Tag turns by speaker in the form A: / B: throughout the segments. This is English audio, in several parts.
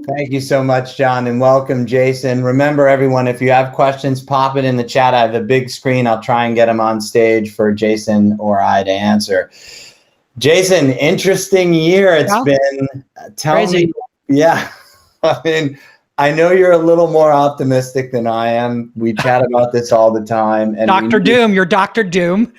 A: Thank you so much, John, and welcome, Jason. Remember, everyone, if you have questions, pop it in the chat. I have a big screen. I'll try and get them on stage for Jason or I to answer. Jason, interesting year it's been. Tell
B: Crazy.
A: me, yeah. I mean, I know you're a little more optimistic than I am. We chat about this all the time. And
B: Dr. Doom, you're Dr. Doom,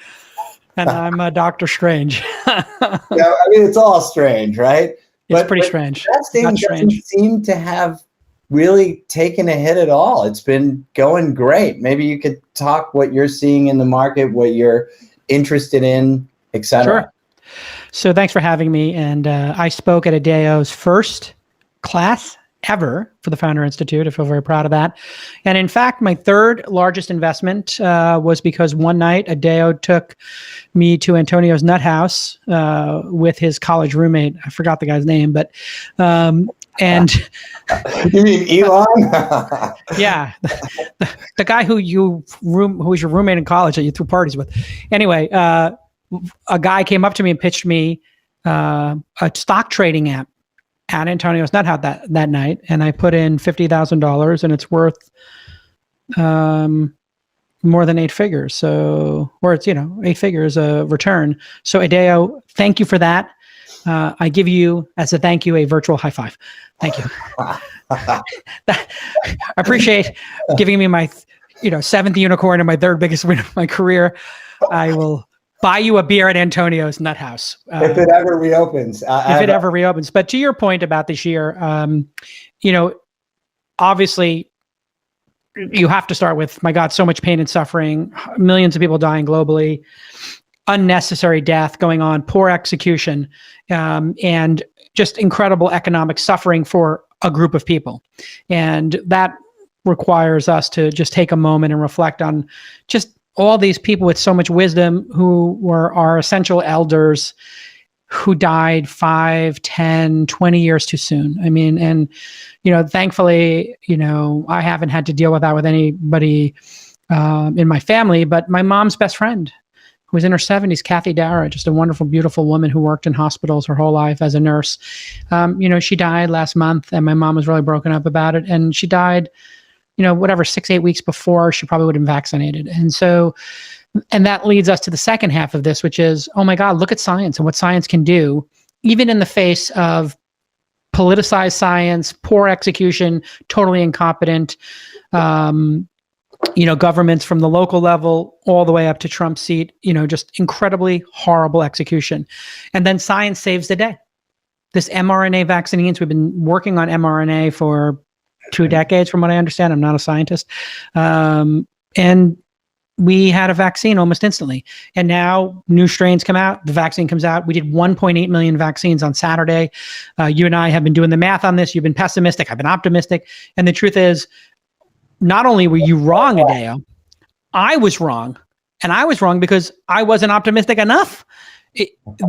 B: and I'm Dr. Strange.
A: Yeah, I mean, it's all strange, right?
B: It's pretty strange.
A: That thing doesn't seem to have really taken a hit at all. It's been going great. Maybe you could talk what you're seeing in the market, what you're interested in, et cetera.
B: Sure. So thanks for having me. And I spoke at Adeo's first class ever for the Founder Institute. I feel very proud of that. And in fact, my third largest investment was because one night Adeo took me to Antonio's nut house with his college roommate. I forgot the guy's name, but and
A: you mean Elon?
B: Yeah, the guy who was your roommate in college that you threw parties with. Anyway, a guy came up to me and pitched me a stock trading app at Antonio's nut house that night, and I put in $50,000, and it's worth more than 8 figures. So, or it's 8 figures a return. So Adeo, thank you for that. I give you, as a thank you, a virtual high five. Thank you. I appreciate giving me my 7th unicorn and my 3rd biggest win of my career. I will buy you a beer at Antonio's nut house.
A: If it ever reopens.
B: Ever reopens. But to your point about this year, obviously you have to start with, my God, so much pain and suffering, millions of people dying globally, unnecessary death going on, poor execution, and just incredible economic suffering for a group of people. And that requires us to just take a moment and reflect on just all these people with so much wisdom who were our essential elders who died 5, 10, 20 years too soon. I mean, and, thankfully, I haven't had to deal with that with anybody in my family, but my mom's best friend, who was in her 70s, Kathy Dara, just a wonderful, beautiful woman who worked in hospitals her whole life as a nurse. She died last month, and my mom was really broken up about it. And she died 6-8 weeks before she probably would have been vaccinated. And that leads us to the second half of this, which is, oh my God, look at science and what science can do, even in the face of politicized science, poor execution, totally incompetent, governments from the local level all the way up to Trump's seat, just incredibly horrible execution. And then science saves the day. This mRNA vaccines, we've been working on mRNA for 2 decades, from what I understand. I'm not a scientist. And we had a vaccine almost instantly. And now new strains come out, the vaccine comes out. We did 1.8 million vaccines on Saturday. You and I have been doing the math on this. You've been pessimistic, I've been optimistic. And the truth is, not only were you wrong, Adeo, I was wrong. And I was wrong because I wasn't optimistic enough.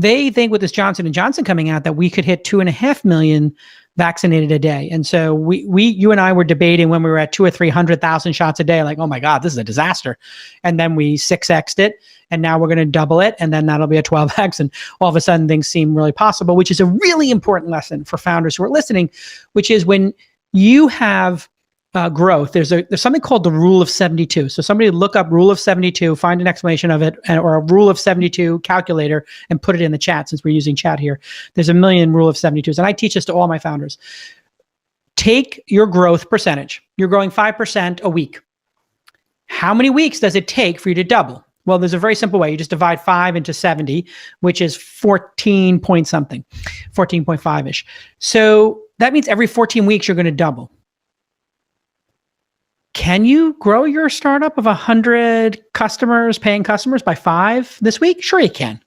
B: They think with this Johnson & Johnson coming out that we could hit 2.5 million vaccinated a day. And so you and I were debating when we were at 200,000 or 300,000 shots a day, like, oh my God, this is a disaster. And then we 6x'd it, and now we're going to double it. And then that'll be a 12x. And all of a sudden things seem really possible, which is a really important lesson for founders who are listening, which is when you have growth, there's something called the rule of 72. So somebody look up rule of 72, find an explanation of it, or a rule of 72 calculator, and put it in the chat, since we're using chat here. There's a million rule of 72s. And I teach this to all my founders. Take your growth percentage. You're growing 5% a week. How many weeks does it take for you to double? Well, there's a very simple way. You just divide 5 into 70, which is 14 point something, 14.5-ish. So that means every 14 weeks, you're going to double. Can you grow your startup of 100 customers, paying customers, by 5 this week? Sure you can.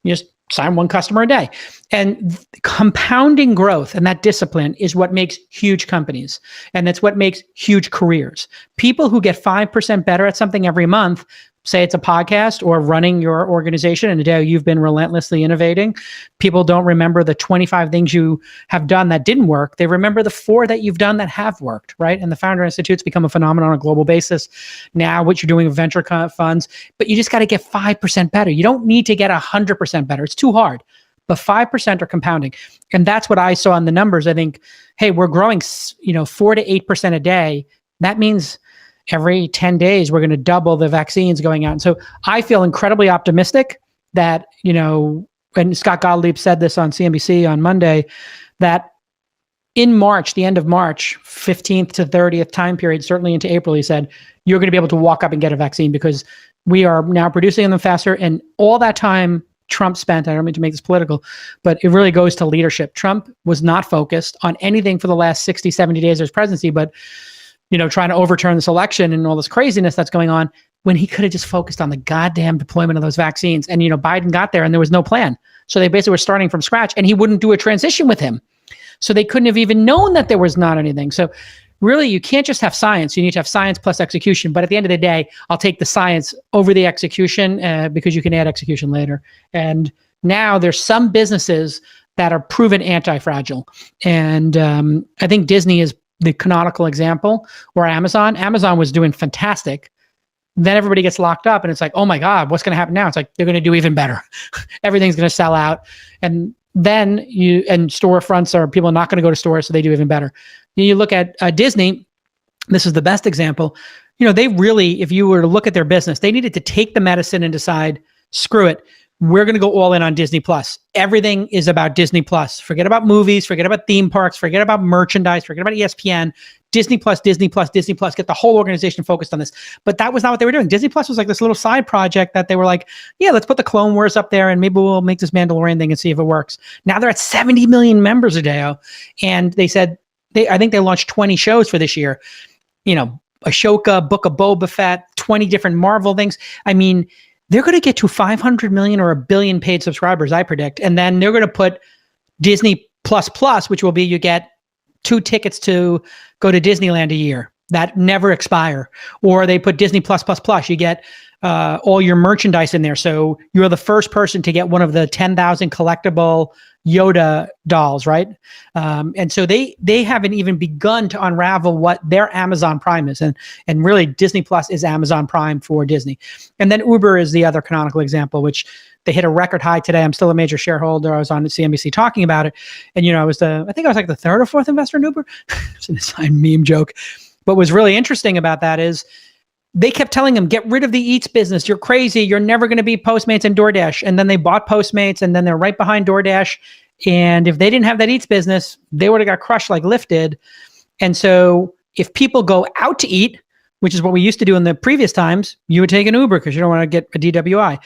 B: You just sign 1 customer a day. And compounding growth and that discipline is what makes huge companies. And that's what makes huge careers. People who get 5% better at something every month, say it's a podcast or running your organization, and Adeo, you've been relentlessly innovating. People don't remember the 25 things you have done that didn't work. They remember the 4 that you've done that have worked, right? And the Founder Institute's become a phenomenon on a global basis. Now, what you're doing with venture funds, but you just got to get 5% better. You don't need to get 100% better. It's too hard. but 5% are compounding. And that's what I saw in the numbers. I think, hey, we're growing, 4 to 8% a day. That means every 10 days, we're going to double the vaccines going out. And so I feel incredibly optimistic that, and Scott Gottlieb said this on CNBC on Monday, that in March, the end of March, 15th to 30th time period, certainly into April, he said, you're going to be able to walk up and get a vaccine because we are now producing them faster. And all that time Trump spent, I don't mean to make this political, but it really goes to leadership. Trump was not focused on anything for the last 60, 70 days of his presidency, but trying to overturn this election and all this craziness that's going on, when he could have just focused on the goddamn deployment of those vaccines. And, Biden got there and there was no plan. So they basically were starting from scratch, and he wouldn't do a transition with him. So they couldn't have even known that there was not anything. So really, you can't just have science. You need to have science plus execution. But at the end of the day, I'll take the science over the execution because you can add execution later. And now there's some businesses that are proven anti-fragile. And I think Disney is the canonical example, or Amazon. Amazon was doing fantastic. Then everybody gets locked up and it's like, oh my God, what's going to happen now? It's like, they're going to do even better. Everything's going to sell out. And then storefronts are people are not going to go to stores, so they do even better. You look at Disney, this is the best example. They really, if you were to look at their business, they needed to take the medicine and decide, screw it. We're going to go all in on Disney Plus. Everything is about Disney Plus. Forget about movies, forget about theme parks, forget about merchandise, forget about ESPN. Disney Plus, Disney Plus, Disney Plus. Get the whole organization focused on this. But that was not what they were doing. Disney Plus was like this little side project that they were like, yeah, let's put the Clone Wars up there and maybe we'll make this Mandalorian thing and see if it works. Now they're at 70 million members, Adeo. And they said, I think they launched 20 shows for this year. Ashoka, Book of Boba Fett, 20 different Marvel things. I mean, they're going to get to 500 million or 1 billion paid subscribers, I predict. And then they're going to put Disney Plus Plus, which will be you get 2 tickets to go to Disneyland a year that never expire. Or they put Disney Plus Plus Plus. You get all your merchandise in there. So you're the first person to get one of the 10,000 collectible Yoda dolls, right? And so they haven't even begun to unravel what their Amazon Prime is. And really Disney Plus is Amazon Prime for Disney. And then Uber is the other canonical example, which they hit a record high today. I'm still a major shareholder. I was on CNBC talking about it. And, I think I was like the 3rd or 4th investor in Uber. It's an inside meme joke. But what's really interesting about that is they kept telling them, get rid of the Eats business. You're crazy. You're never going to be Postmates and DoorDash. And then they bought Postmates, and then they're right behind DoorDash. And if they didn't have that Eats business, they would have got crushed like Lyft did. And so if people go out to eat, which is what we used to do in the previous times, you would take an Uber because you don't want to get a DWI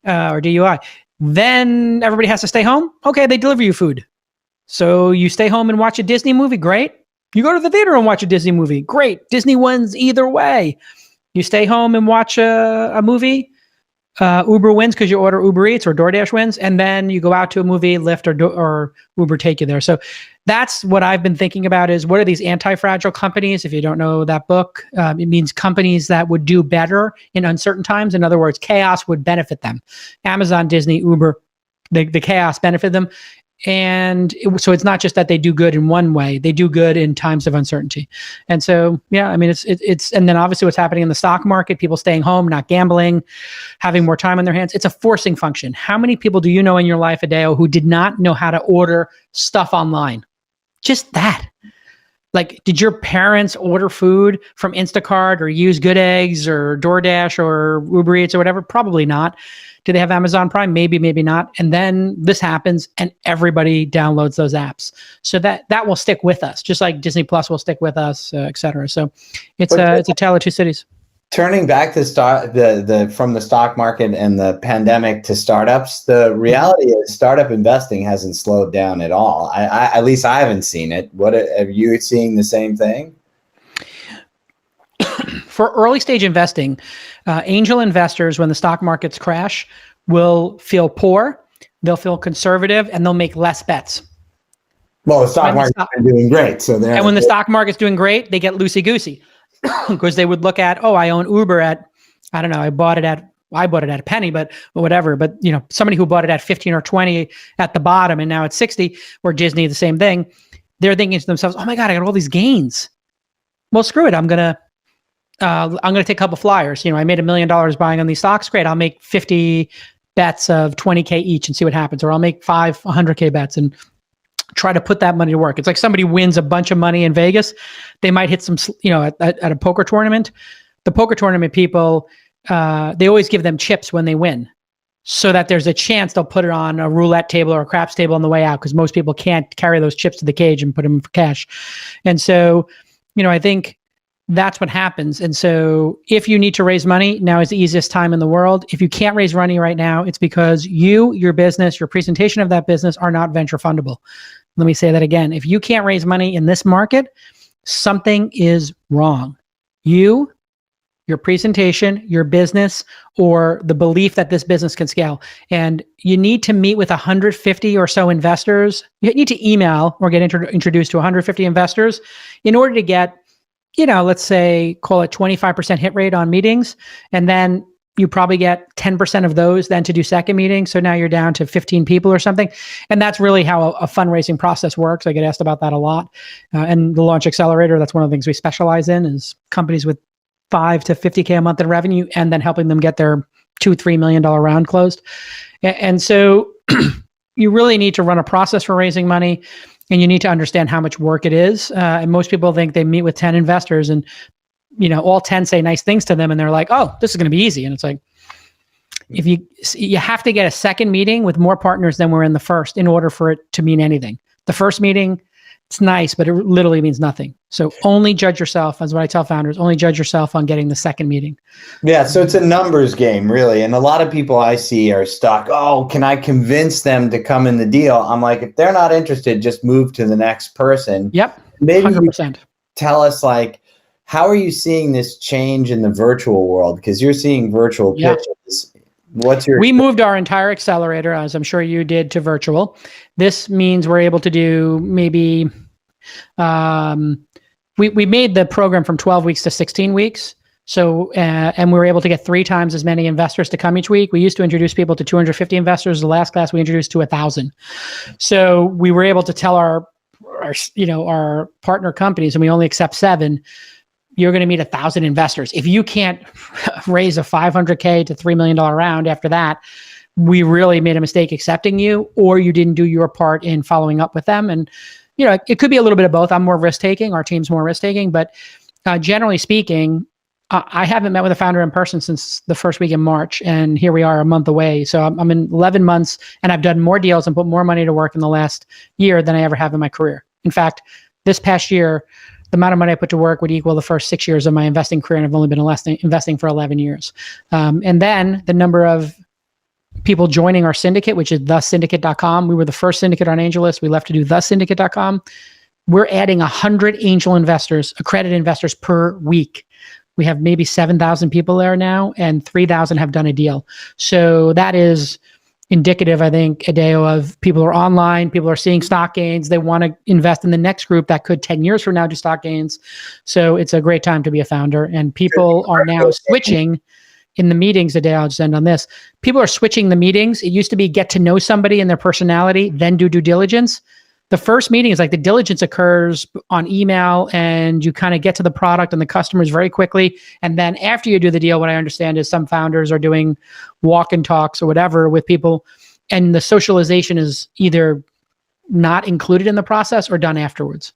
B: or DUI. Then everybody has to stay home. Okay, they deliver you food. So you stay home and watch a Disney movie. Great. You go to the theater and watch a Disney movie. Great. Disney wins either way. You stay home and watch a movie. Uber wins because you order Uber Eats, or DoorDash wins. And then you go out to a movie, Lyft or Uber take you there. So that's what I've been thinking about is, what are these anti-fragile companies? If you don't know that book, it means companies that would do better in uncertain times. In other words, chaos would benefit them. Amazon, Disney, Uber, the chaos benefit them. And so it's not just that they do good in one way, they do good in times of uncertainty. And so, yeah, I mean, it's, and then obviously what's happening in the stock market, people staying home, not gambling, having more time on their hands. It's a forcing function. How many people do you know in your life, Adeo, who did not know how to order stuff online? Just that. Like, did your parents order food from Instacart or use Good Eggs or DoorDash or Uber Eats or whatever? Probably not. Do they have Amazon Prime? Maybe, maybe not. And then this happens and everybody downloads those apps. So that will stick with us, just like Disney Plus will stick with us, et cetera. So it's a tale of two cities.
A: Turning back to from the stock market and the pandemic to startups, the reality is startup investing hasn't slowed down at all. At least I haven't seen it. What are you seeing the same thing?
B: For early stage investing, angel investors, when the stock markets crash, will feel poor, they'll feel conservative, and they'll make less bets.
A: Well, the stock market's been doing great. And
B: when the stock market's doing great, they get loosey-goosey because they would look at, I own Uber at, I don't know, I bought it at a penny, but whatever. But, somebody who bought it at 15 or 20 at the bottom and now it's 60, or Disney, the same thing. They're thinking to themselves, oh my God, I got all these gains. Well, screw it. I'm going to take a couple flyers. I made $1 million buying on these stocks. Great. I'll make 50 bets of 20K each and see what happens. Or I'll make 100K bets and try to put that money to work. It's like somebody wins a bunch of money in Vegas. They might hit some, at a poker tournament. The poker tournament people, they always give them chips when they win, so that there's a chance they'll put it on a roulette table or a craps table on the way out, because most people can't carry those chips to the cage and put them for cash. And so, I think that's what happens. And so if you need to raise money, now is the easiest time in the world. If you can't raise money right now, it's because your business, your presentation of that business are not venture fundable. Let me say that again. If you can't raise money in this market, something is wrong. Your presentation, your business, or the belief that this business can scale. And you need to meet with 150 or so investors. You need to email or get introduced to 150 investors in order to get, let's say, call it 25% hit rate on meetings. And then you probably get 10% of those then to do second meetings. So now you're down to 15 people or something. And that's really how a fundraising process works. I get asked about that a lot. And the Launch Accelerator, that's one of the things we specialize in, is companies with 5 to 50K a month in revenue, and then helping them get their $2-3 million round closed. And so you really need to run a process for raising money, and you need to understand how much work it is. And most people think they meet with 10 investors and, all 10 say nice things to them, and they're like, oh, this is going to be easy. And it's like, if you have to get a second meeting with more partners than were in the first in order for it to mean anything. The first meeting, it's nice, but it literally means nothing. So only judge yourself, as what I tell founders, only judge yourself on getting the second meeting.
A: Yeah, so it's a numbers game, really. And a lot of people I see are stuck. Oh, can I convince them to come in the deal? I'm like, if they're not interested, just move to the next person.
B: Yep,
A: maybe
B: 100%.
A: Tell us, how are you seeing this change in the virtual world? Because you're seeing virtual pitches. We moved our entire accelerator, as I'm sure you did, to virtual. This means we're able to do maybe, we made the program from 12 weeks to 16 weeks. So, and we were able to get 3 times as many investors to come each week. We used to introduce people to 250 investors. The last class we introduced to 1,000. So we were able to tell our partner companies, and we only accept 7, you're going to meet 1,000 investors. If you can't raise a $500K to $3 million round after that, we really made a mistake accepting you, or you didn't do your part in following up with them. And, it could be a little bit of both. I'm more risk-taking. Our team's more risk-taking. But generally speaking, I haven't met with a founder in person since the first week in March. And here we are a month away. So I'm in 11 months, and I've done more deals and put more money to work in the last year than I ever have in my career. In fact, this past year, the amount of money I put to work would equal the first 6 years of my investing career, and I've only been investing for 11 years. And then the number of people joining our syndicate, which is thesyndicate.com. We were the first syndicate on AngelList. We left to do thesyndicate.com. We're adding 100 angel investors, accredited investors per week. We have maybe 7,000 people there now, and 3,000 have done a deal. So that is indicative, I think, Adeo, of people are online, people are seeing stock gains. They want to invest in the next group that could 10 years from now do stock gains. So it's a great time to be a founder. And people are now switching in the meetings. Adeo, I'll just end on this. People are switching the meetings. It used to be get to know somebody and their personality, then do due diligence. The first meeting is like the diligence occurs on email, and you kind of get to the product and the customers very quickly. And then after you do the deal, what I understand is some founders are doing walk-in talks or whatever with people, and the socialization is either not included in the process or done afterwards.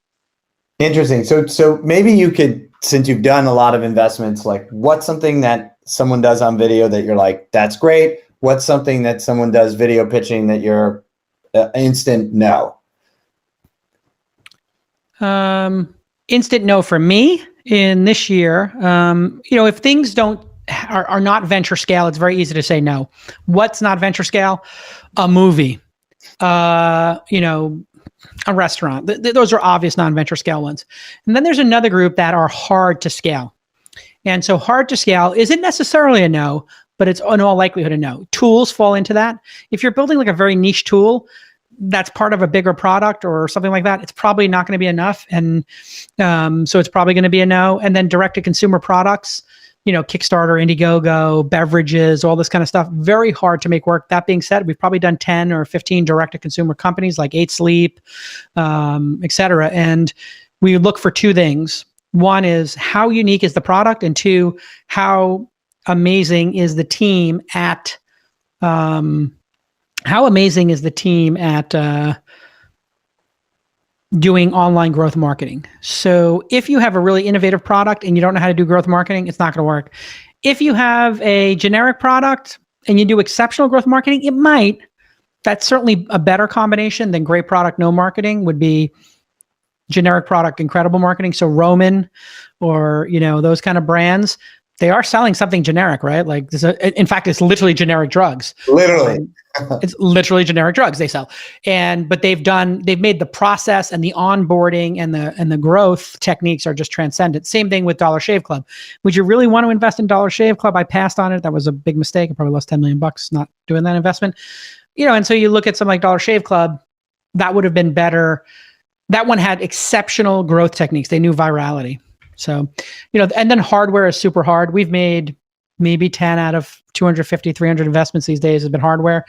A: Interesting. So maybe you could, since you've done a lot of investments, what's something that someone does on video that you're like, that's great? What's something that someone does video pitching that you're instant no?
B: Instant no for me in this year. If things are not venture scale, it's very easy to say no. What's not venture scale? A movie, a restaurant. Those are obvious non-venture scale ones. And then there's another group that are hard to scale. And so hard to scale isn't necessarily a no, but it's in all likelihood a no. Tools fall into that. If you're building a very niche tool that's part of a bigger product or something like that, it's probably not going to be enough. And so it's probably going to be a no. And then direct-to-consumer products, Kickstarter, Indiegogo, beverages, all this kind of stuff, very hard to make work. That being said, we've probably done 10 or 15 direct-to-consumer companies like 8 Sleep, et cetera. And we look for 2 things. One is how unique is the product? And 2, how amazing is the team at How amazing is the team at doing online growth marketing? So if you have a really innovative product and you don't know how to do growth marketing, it's not going to work. If you have a generic product and you do exceptional growth marketing, it might. That's certainly a better combination than great product, no marketing would be generic product, incredible marketing. So Roman or, those kind of brands, they are selling something generic, right? Like in fact, it's literally generic drugs.
A: Literally.
B: It's literally generic drugs they sell. But they've made the process and the onboarding and the growth techniques are just transcendent. Same thing with Dollar Shave Club. Would you really want to invest in Dollar Shave Club? I passed on it. That was a big mistake. I probably lost $10 million not doing that investment. And so you look at something like Dollar Shave Club, that would have been better. That one had exceptional growth techniques. They knew virality. So, and then hardware is super hard. We've made maybe 10 out of 250, 300 investments these days has been hardware.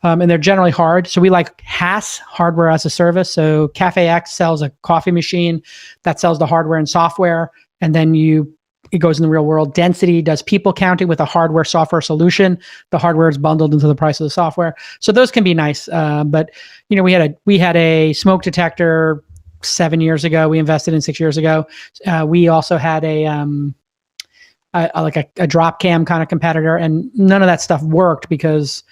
B: And they're generally hard. So we like HaaS, hardware as a service. So CafeX sells a coffee machine that sells the hardware and software. And then it goes in the real world. Density does people counting with a hardware software solution. The hardware is bundled into the price of the software. So those can be nice. But we had a smoke detector 7 years ago. We invested in 6 years ago. We also had a drop cam kind of competitor, and none of that stuff worked because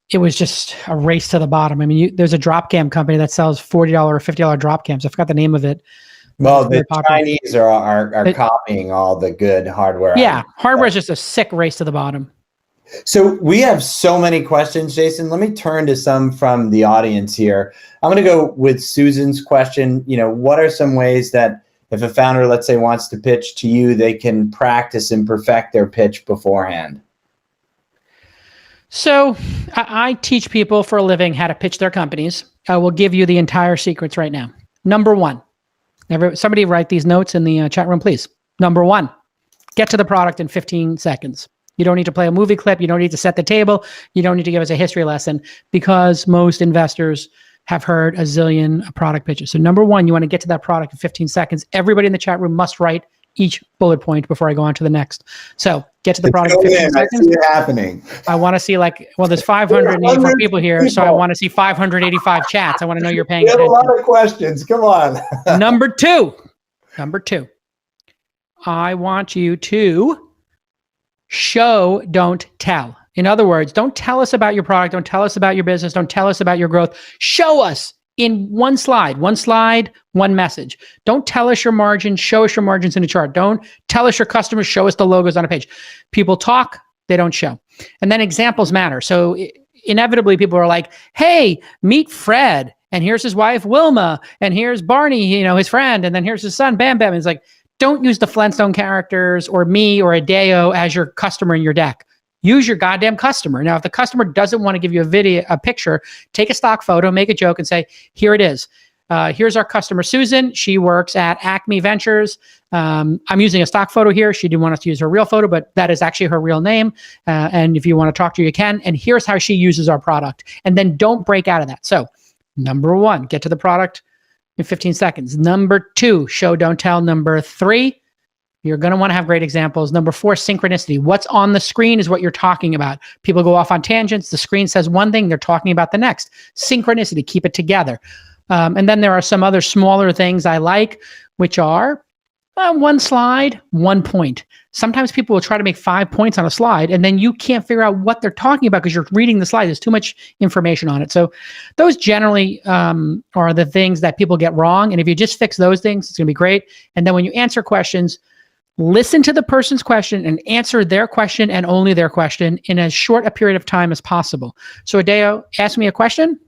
B: it was just a race to the bottom. I mean, there's a drop cam company that sells $40 or $50 drop cams. I forgot the name of it.
A: Well, the Chinese are copying all the good hardware.
B: Yeah, hardware is just a sick race to the bottom.
A: So we have so many questions, Jason. Let me turn to some from the audience here. I'm going to go with Susan's question. What are some ways that if a founder, let's say, wants to pitch to you, they can practice and perfect their pitch beforehand?
B: So I teach people for a living how to pitch their companies. I will give you the entire secrets right now. Number one, somebody write these notes in the chat room, please. Number one, get to the product in 15 seconds. You don't need to play a movie clip. You don't need to set the table. You don't need to give us a history lesson because most investors have heard a zillion product pitches. So number one, you want to get to that product in 15 seconds. Everybody in the chat room must write each bullet point before I go on to the next. So get to the product in 15 seconds.
A: I see it happening.
B: I want to see there's 584 people here, so I want to see 585 chats. I want to know you're paying attention.
A: We have a lot of questions. Come on.
B: Number two, I want you to show, don't tell. In other words, don't tell us about your product. Don't tell us about your business. Don't tell us about your growth. Show us in one slide, one message. Don't tell us your margins. Show us your margins in a chart. Don't tell us your customers. Show us the logos on a page. People talk, they don't show. And then examples matter. So inevitably people are like, hey, meet Fred. And here's his wife, Wilma. And here's Barney, his friend. And then here's his son, Bam Bam. And it's like, don't use the Flintstone characters or me or Adeo as your customer in your deck. Use your goddamn customer. Now, if the customer doesn't want to give you a picture, take a stock photo, make a joke and say, here it is. Here's our customer, Susan. She works at Acme Ventures. I'm using a stock photo here. She didn't want us to use her real photo, but that is actually her real name. And if you want to talk to her, you can. And here's how she uses our product. And then don't break out of that. So number one, get to the product in 15 seconds. Number two, show, don't tell. Number three, you're going to want to have great examples. Number four, synchronicity. What's on the screen is what you're talking about. People go off on tangents. The screen says one thing, they're talking about the next. Synchronicity, keep it together. And then there are some other smaller things I like, which are one slide, 1 point. Sometimes people will try to make 5 points on a slide, and then you can't figure out what they're talking about because you're reading the slide. There's too much information on it. So those generally are the things that people get wrong. And if you just fix those things, it's going to be great. And then when you answer questions, listen to the person's question and answer their question and only their question in as short a period of time as possible. So Adeo, ask me a question.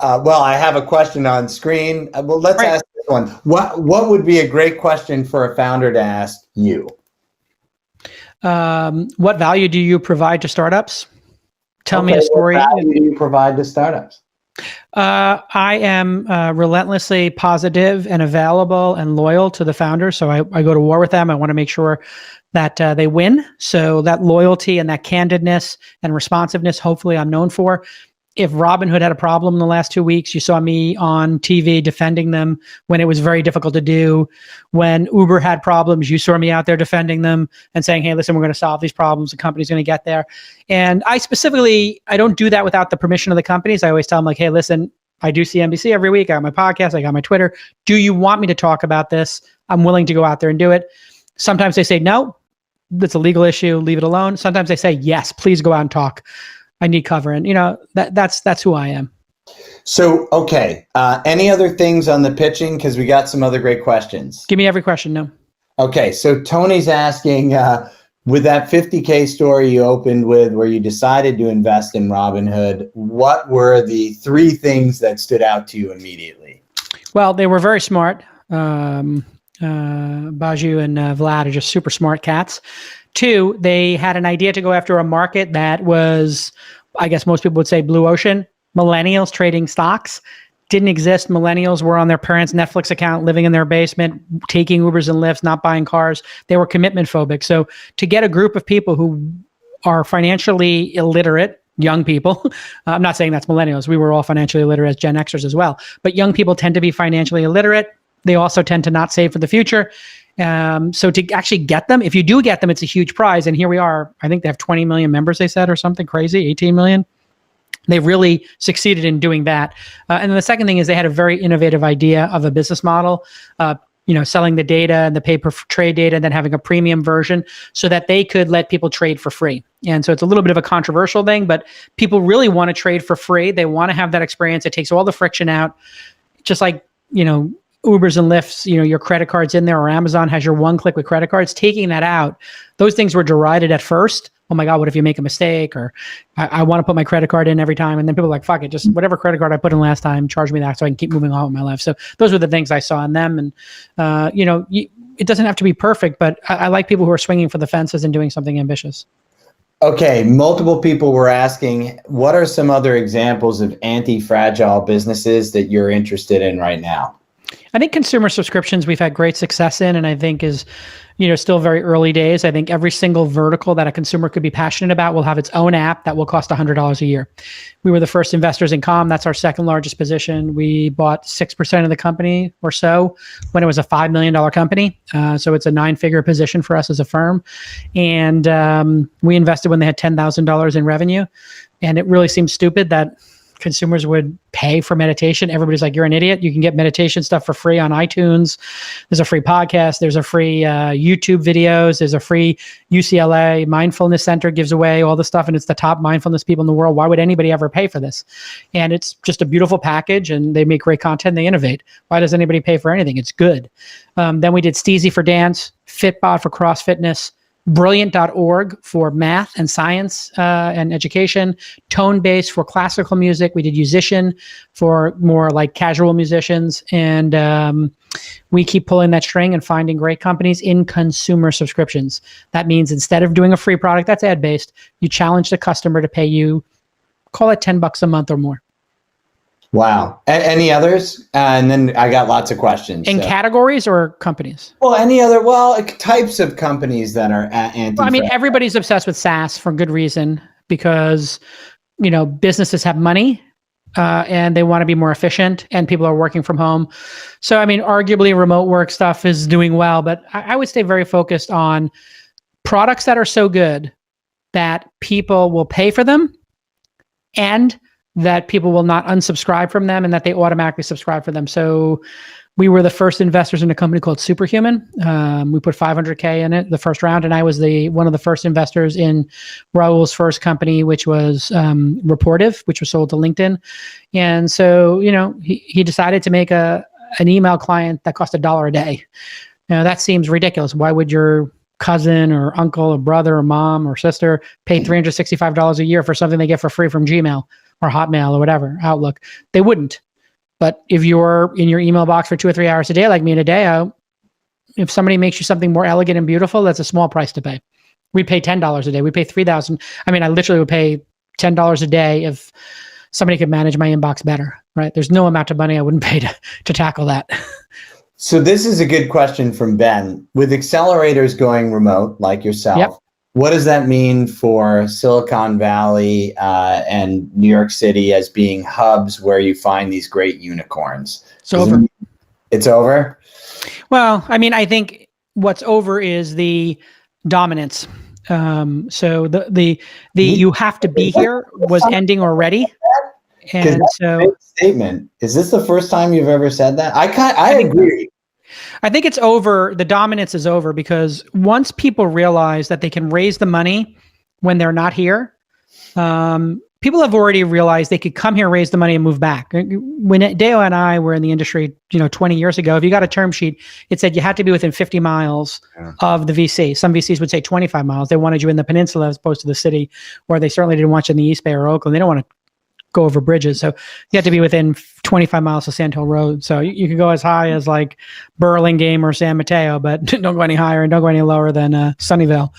A: Well, I have a question on screen. Well, let's ask this one. What would be a great question for a founder to ask you?
B: What value do you provide to startups? Tell me a story.
A: What value do you provide to startups?
B: I am relentlessly positive and available and loyal to the founders. So I go to war with them. I want to make sure that they win. So that loyalty and that candidness and responsiveness, hopefully I'm known for. if Robinhood had a problem in the last 2 weeks, you saw me on TV defending them when it was very difficult to do. When Uber had problems, you saw me out there defending them and saying, hey, listen, we're going to solve these problems. The company's going to get there. And I don't do that without the permission of the companies. I always tell them like, hey, listen, I do CNBC every week. I got my podcast. I got my Twitter. Do you want me to talk about this? I'm willing to go out there and do it. Sometimes they say, no, that's a legal issue. Leave it alone. Sometimes they say, yes, please go out and talk. I need cover. And that's who I am.
A: So, okay. Any other things on the pitching? Because we got some other great questions.
B: Give me every question. No.
A: Okay. So Tony's asking, with that 50K story you opened with where you decided to invest in Robinhood, what were the 3 things that stood out to you immediately?
B: Well, they were very smart. Baju and Vlad are just super smart cats. 2, they had an idea to go after a market that was, I guess most people would say blue ocean. Millennials trading stocks didn't exist. Millennials were on their parents' Netflix account, living in their basement, taking Ubers and Lyfts, not buying cars. They were commitment phobic. So to get a group of people who are financially illiterate, young people, I'm not saying that's millennials. We were all financially illiterate as Gen Xers as well. But young people tend to be financially illiterate. They also tend to not save for the future. So to actually get them, if you do get them, it's a huge prize. And here we are. I think they have 20 million members, they said, or something crazy, 18 million. They really succeeded in doing that. And then the second thing is they had a very innovative idea of a business model, selling the data and the pay-per-trade data, and then having a premium version so that they could let people trade for free. And so it's a little bit of a controversial thing, but people really want to trade for free. They want to have that experience. It takes all the friction out, just like, Ubers and Lyfts, your credit card's in there, or Amazon has your one click with credit cards. Taking that out, those things were derided at first. Oh my God, what if you make a mistake? Or I want to put my credit card in every time. And then people are like, fuck it, just whatever credit card I put in last time, charge me that so I can keep moving on with my life. So those were the things I saw in them. And, it doesn't have to be perfect, but I like people who are swinging for the fences and doing something ambitious.
A: Okay, multiple people were asking, what are some other examples of anti-fragile businesses that you're interested in right now?
B: I think consumer subscriptions we've had great success in, and I think is, still very early days. I think every single vertical that a consumer could be passionate about will have its own app that will cost $100 a year. We were the first investors in Calm. That's our second largest position. We bought 6% of the company or so when it was a $5 million company. So it's a 9-figure position for us as a firm. And we invested when they had $10,000 in revenue. And it really seemed stupid that consumers would pay for meditation. Everybody's like, you're an idiot. You can get meditation stuff for free on iTunes. There's a free podcast. There's a free YouTube videos. There's a free UCLA Mindfulness Center gives away all the stuff. And it's the top mindfulness people in the world. Why would anybody ever pay for this? And it's just a beautiful package, and they make great content and they innovate. Why does anybody pay for anything? It's good. Then we did Steezy for dance, Fitbot for CrossFitness, Brilliant.org for math and science and education, Tonebase for classical music. We did Musician for more like casual musicians. And we keep pulling that string and finding great companies in consumer subscriptions. That means instead of doing a free product that's ad-based, you challenge the customer to pay you, call it $10 a month or more.
A: Wow. Any others? And then I got lots of questions.
B: In categories or companies?
A: Well, types of companies that are anti-fragile.
B: Well, I mean, everybody's obsessed with SaaS for good reason, because, businesses have money and they want to be more efficient, and people are working from home. So, I mean, arguably remote work stuff is doing well, but I would stay very focused on products that are so good that people will pay for them, and that people will not unsubscribe from them, and that they automatically subscribe for them. So we were the first investors in a company called Superhuman. We put $500K in it the first round, and I was one of the first investors in Raul's first company, which was Reportive, which was sold to LinkedIn. And so, he decided to make an email client that cost $1 a day. That seems ridiculous. Why would your cousin or uncle or brother or mom or sister pay $365 a year for something they get for free from Gmail or Hotmail or whatever, Outlook? They wouldn't. But if you're in your email box for 2 or 3 hours a day, like me in a day, if somebody makes you something more elegant and beautiful, that's a small price to pay. We pay $10 a day. We pay $3,000. I mean, I literally would pay $10 a day if somebody could manage my inbox better, right? There's no amount of money I wouldn't pay to tackle that.
A: So this is a good question from Ben. With accelerators going remote, like yourself,
B: yep.
A: what does that mean for Silicon Valley and New York City as being hubs where you find these great unicorns?
B: It's over.
A: It's over?
B: Well, I mean, I think what's over is the dominance. So the you have to be here was ending already. And so,
A: a big statement. Is this the first time you've ever said that? I agree.
B: I think it's over. The dominance is over because once people realize that they can raise the money when they're not here, people have already realized they could come here, raise the money, and move back. When Adeo and I were in the industry, 20 years ago, if you got a term sheet, it said you had to be within 50 miles of the VC. Some VCs would say 25 miles. They wanted you in the peninsula as opposed to the city, or they certainly didn't want you in the East Bay or Oakland. They don't want to go over bridges. So you have to be within 25 miles of Sand Hill Road. So you could go as high as like Burlingame or San Mateo, but don't go any higher and don't go any lower than Sunnyvale.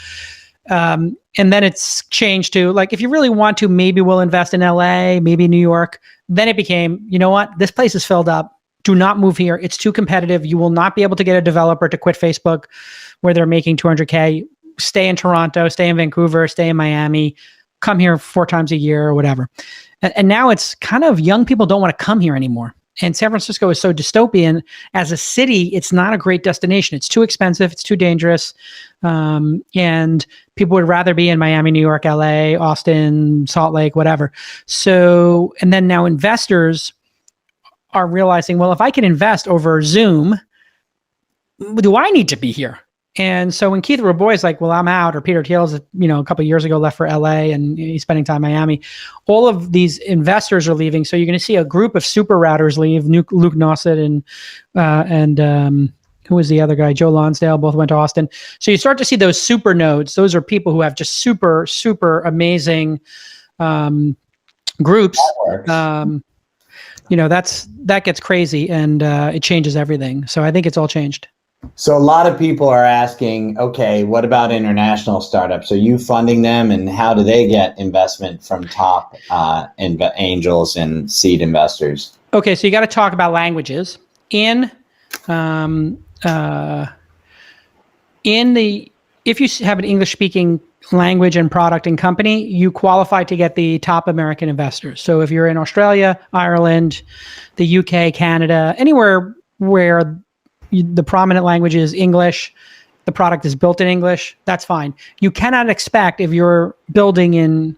B: And then it's changed to like, if you really want to, maybe we'll invest in LA, maybe New York. Then it became, you know what? This place is filled up. Do not move here. It's too competitive. You will not be able to get a developer to quit Facebook where they're making 200K. Stay in Toronto, stay in Vancouver, stay in Miami, come here 4 times a year or whatever. And now it's kind of young people don't want to come here anymore. And San Francisco is so dystopian as a city. It's not a great destination. It's too expensive. It's too dangerous. And people would rather be in Miami, New York, LA, Austin, Salt Lake, whatever. So, and then now investors are realizing, well, if I can invest over Zoom, do I need to be here? And so when Keith Rabois is like, well, I'm out, or Peter Thiel's, a couple of years ago left for LA and he's spending time in Miami, all of these investors are leaving. So you're going to see a group of super routers leave. Luke Nauset and who was the other guy? Joe Lonsdale, both went to Austin. So you start to see those super nodes. Those are people who have just super, super amazing groups. That gets crazy and it changes everything. So I think it's all changed.
A: So a lot of people are asking, okay, what about international startups? Are you funding them, and how do they get investment from top angels and seed investors?
B: Okay, so you got to talk about languages. If you have an English-speaking language and product and company, you qualify to get the top American investors. So if you're in Australia, Ireland, the UK, Canada, anywhere where the prominent language is English, the product is built in English, that's fine. You cannot expect, if you're building in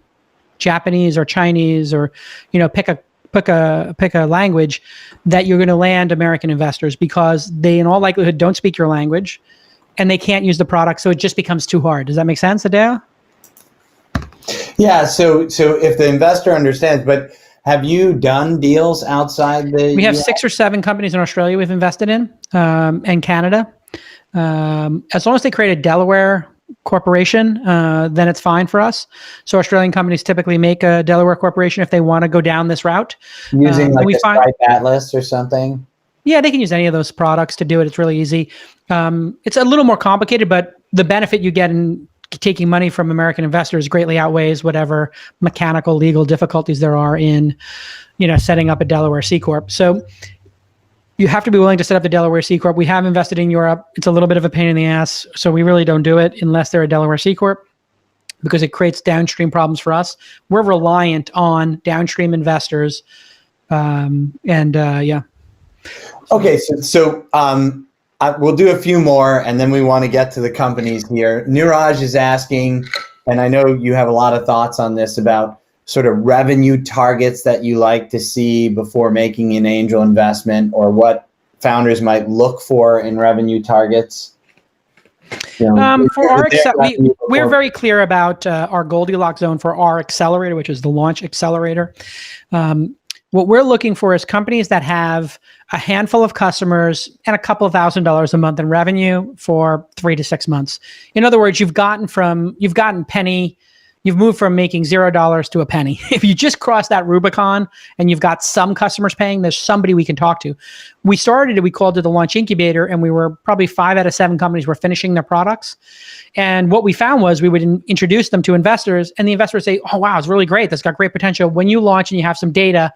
B: Japanese or Chinese or pick a language, that you're going to land American investors, because they in all likelihood don't speak your language and they can't use the product, so it just becomes too hard. Does that make sense, Adeo?
A: Yeah, so if the investor understands, but have you done deals outside the
B: We have
A: US?
B: 6 or 7 companies in Australia we've invested in, and Canada. As long as they create a Delaware corporation, then it's fine for us. So Australian companies typically make a Delaware corporation if they want to go down this route.
A: Using like a Stripe Atlas or something?
B: Yeah, they can use any of those products to do it. It's really easy. It's a little more complicated, but the benefit you get in taking money from American investors greatly outweighs whatever mechanical legal difficulties there are in, setting up a Delaware C Corp. So you have to be willing to set up the Delaware C Corp. We have invested in Europe. It's a little bit of a pain in the ass. So we really don't do it unless they're a Delaware C Corp, because it creates downstream problems for us. We're reliant on downstream investors. Yeah.
A: Okay. So we'll do a few more, and then we want to get to the companies here. Niraj is asking, and I know you have a lot of thoughts on this, about sort of revenue targets that you like to see before making an angel investment, or what founders might look for in revenue targets.
B: For our we're very clear about our Goldilocks zone for our accelerator, which is the launch accelerator. What we're looking for is companies that have a handful of customers and a couple of $1,000s a month in revenue for 3 to 6 months. In other words, you've moved from making $0 to a penny. If you just cross that Rubicon and you've got some customers paying, there's somebody we can talk to. We called it the launch incubator, and we were probably 5 out of 7 companies were finishing their products. And what we found was we would introduce them to investors, and the investors say, oh, wow, it's really great. That's got great potential. When you launch and you have some data,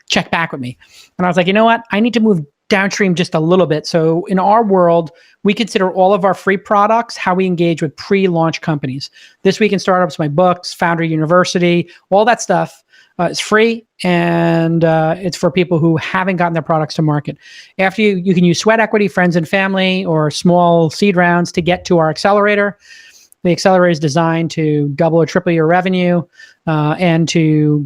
B: check back with me. And I was like, you know what? I need to move downstream just a little bit. So in our world, we consider all of our free products how we engage with pre-launch companies. This Week in Startups, my books, Founder University, all that stuff is free, and it's for people who haven't gotten their products to market. After you can use sweat equity, friends and family, or small seed rounds to get to our accelerator. The accelerator is designed to double or triple your revenue and to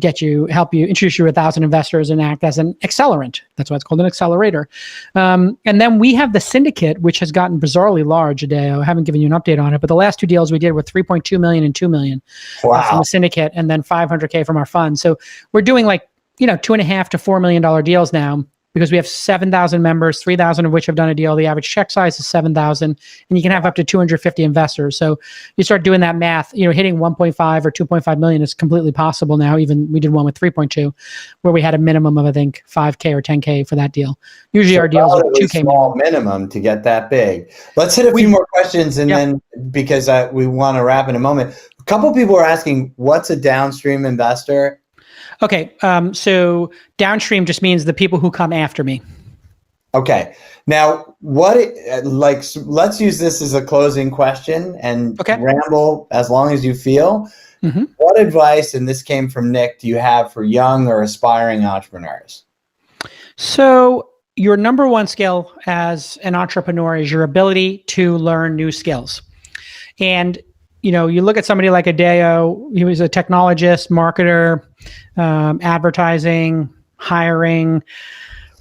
B: help you introduce you to 1,000 investors and act as an accelerant. That's why it's called an accelerator. And then we have the syndicate, which has gotten bizarrely large, Adeo. I haven't given you an update on it, but the last two deals we did were 3.2 million and 2 million from the syndicate, and then 500K from our fund. So we're doing like, $2.5 to $4 million deals now, because we have 7,000 members, 3,000 of which have done a deal. The average check size is 7,000, and you can have up to 250 investors. So you start doing that math, hitting 1.5 or 2.5 million is completely possible now. Even we did one with 3.2, where we had a minimum of, I think, 5K or 10K for that deal. Usually our deals are 2K
A: small minimum to get that big. Let's hit a few more questions, and then, because we want to wrap in a moment. A couple people are asking, what's a downstream investor?
B: Okay, so downstream just means the people who come after me.
A: Okay, now let's use this as a closing question and ramble as long as you feel. Mm-hmm. What advice, and this came from Nick, do you have for young or aspiring entrepreneurs?
B: So your number one skill as an entrepreneur is your ability to learn new skills. And you look at somebody like Adeo, he was a technologist, marketer, advertising, hiring,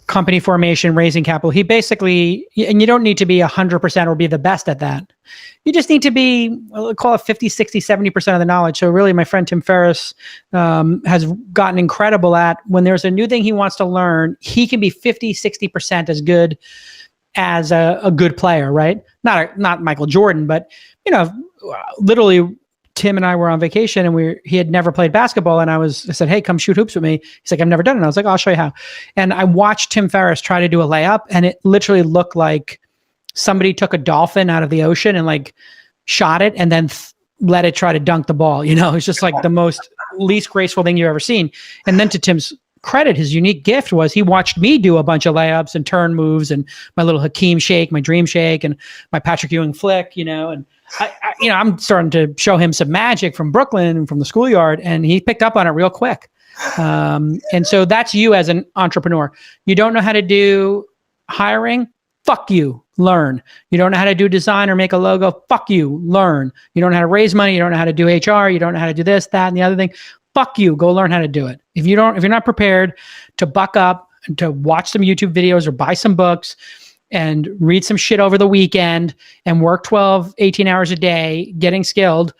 B: company formation, raising capital. He basically, and you don't need to be 100% or be the best at that. You just need to be, call it 50, 60, 70% of the knowledge. So really, my friend Tim Ferriss has gotten incredible at, when there's a new thing he wants to learn, he can be 50, 60% as good as a good player, right? Not Michael Jordan, but literally Tim and I were on vacation, and he had never played basketball, and I said, hey, come shoot hoops with me. He's like, I've never done it. I was like, I'll show you how. And I watched Tim Ferriss try to do a layup, and it literally looked like somebody took a dolphin out of the ocean and like shot it and then let it try to dunk the ball. It's just like the most least graceful thing you've ever seen. And then to Tim's credit, his unique gift was he watched me do a bunch of layups and turn moves and my little Hakeem shake, my dream shake, and my Patrick Ewing flick, and I'm starting to show him some magic from Brooklyn, from the schoolyard, and he picked up on it real quick. And so that's you as an entrepreneur. You don't know how to do hiring? Fuck you, learn. You don't know how to do design or make a logo? Fuck you, learn. You don't know how to raise money? You don't know how to do HR? You don't know how to do this, that, and the other thing? Fuck you, go learn how to do it. If you're not prepared to buck up and to watch some YouTube videos or buy some books and read some shit over the weekend and work 12, 18 hours a day getting skilled,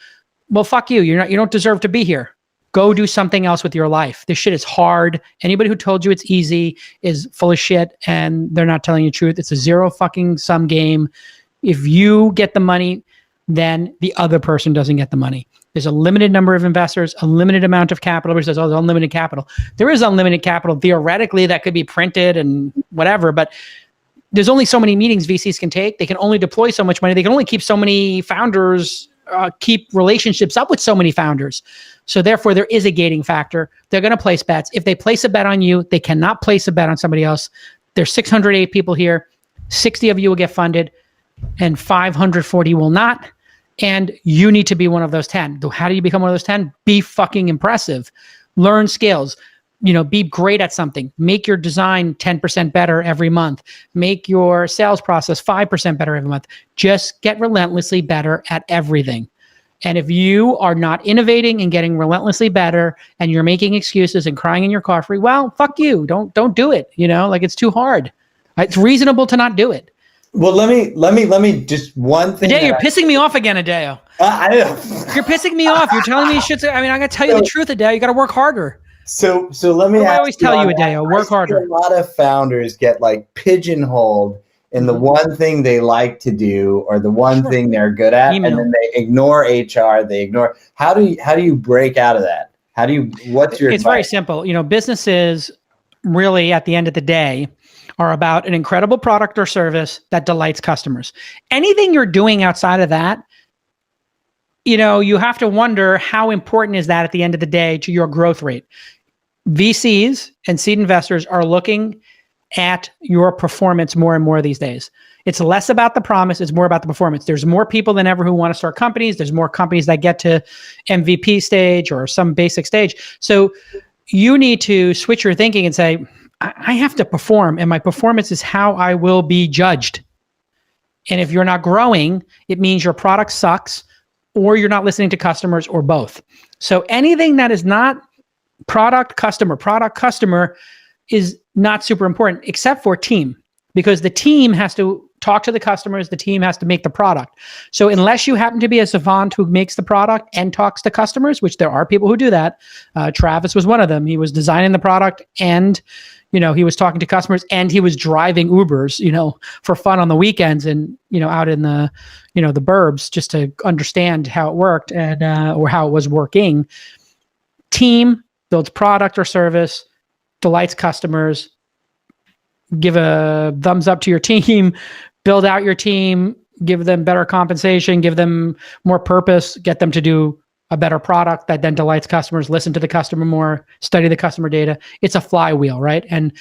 B: well, fuck you. You don't deserve to be here. Go do something else with your life. This shit is hard. Anybody who told you it's easy is full of shit, and they're not telling you the truth. It's a zero fucking sum game. If you get the money, then the other person doesn't get the money. There's a limited number of investors, a limited amount of capital, which says, oh, there's unlimited capital. There is unlimited capital theoretically that could be printed and whatever, but there's only so many meetings VCs can take. They can only deploy so much money. They can only keep so many founders, keep relationships up with so many founders. So therefore, there is a gating factor. They're going to place bets. If they place a bet on you, they cannot place a bet on somebody else. There's 608 people here. 60 of you will get funded, and 540 will not. And you need to be one of those 10. How do you become one of those 10? Be fucking impressive. Learn skills. Be great at something. Make your design 10% better every month. Make your sales process 5% better every month. Just get relentlessly better at everything. And if you are not innovating and getting relentlessly better, and you're making excuses and crying in your coffee, well, fuck you. Don't do it. It's too hard. It's reasonable to not do it.
A: Well, let me just one thing.
B: Adeo, you're pissing me off again, Adeo. You're pissing me off. You're telling me shit. I got to tell you the truth, Adeo. You got to work harder.
A: So let me.
B: I always tell you, Adeo, work harder.
A: A lot of founders get like pigeonholed in the one thing they like to do or the one thing they're good at, and then they ignore HR. They ignore. How do you break out of that? What's your?
B: It's
A: advice?
B: very simple. Businesses really, at the end of the day, are about an incredible product or service that delights customers. Anything you're doing outside of that, you have to wonder, how important is that at the end of the day to your growth rate? VCs and seed investors are looking at your performance more and more these days. It's less about the promise, it's more about the performance. There's more people than ever who want to start companies. There's more companies that get to MVP stage or some basic stage. So you need to switch your thinking and say, I have to perform, and my performance is how I will be judged. And if you're not growing, it means your product sucks, or you're not listening to customers, or both. So anything that is not product customer is not super important, except for team, because the team has to talk to the customers, the team has to make the product. So unless you happen to be a savant who makes the product and talks to customers, which there are people who do that, Travis was one of them. He was designing the product, and he was talking to customers, and he was driving Ubers, for fun on the weekends, and out in the the burbs, just to understand how it worked and or how it was working. Team builds product or service, delights customers. Give a thumbs up to your team, build out your team, give them better compensation, give them more purpose, get them to do a better product that then delights customers, listen to the customer more, study the customer data. It's a flywheel, right? And,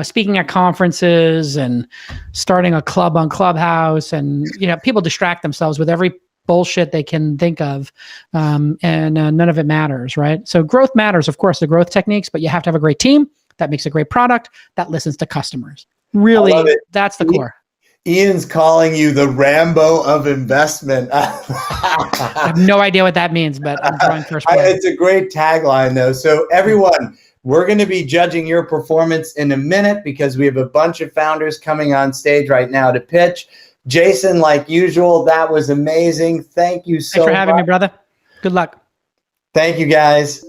B: speaking at conferences and starting a club on Clubhouse, and, people distract themselves with every bullshit they can think of, and none of it matters, right? So growth matters, of course, the growth techniques, but you have to have a great team that makes a great product that listens to customers. Really, that's the core.
A: Ian's calling you the Rambo of investment.
B: I have no idea what that means, but I'm drawing first blood.
A: It's a great tagline, though. So everyone, we're going to be judging your performance in a minute, because we have a bunch of founders coming on stage right now to pitch. Jason, like usual, that was amazing. Thank you so much.
B: Thanks for having me, brother. Good luck.
A: Thank you, guys.